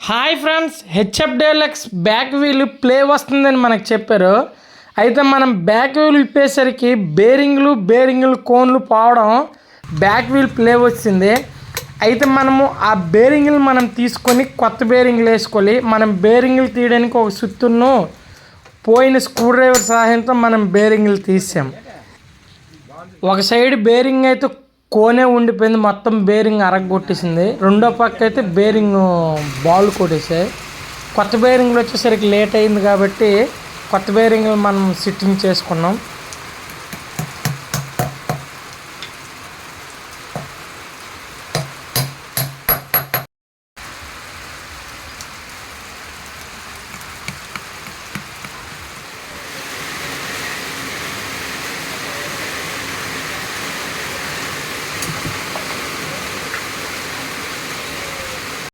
Hi friends, HF deluxe back wheel play వస్తుందని మనకు చెప్పారు. అయితే మనం బ్యాక్ వీల్ ఇప్పేసరికి బేరింగ్లు కోన్లు పోవడం, బ్యాక్ వీల్ ప్లే వచ్చింది. అయితే మనము ఆ బేరింగ్లు మనం తీసుకొని కొత్త బేరింగ్లు వేసుకోవాలి. మనం బేరింగ్లు తీయడానికి ఒక సుత్తును పోయిన స్క్రూ డ్రైవర్ సహాయంతో మనం బేరింగ్లు తీసాం. ఒక సైడ్ బేరింగ్ అయితే కోనే ఉండిపోయింది, మొత్తం బేరింగ్ అరగొట్టేసింది. రెండో పక్క అయితే బేరింగ్ బాల్ కొట్టేసాయి. కొత్త బేరింగ్లు వచ్చేసరికి లేట్ అయింది కాబట్టి కొత్త బేరింగ్లు మనం సిట్టింగ్ చేసుకున్నాం.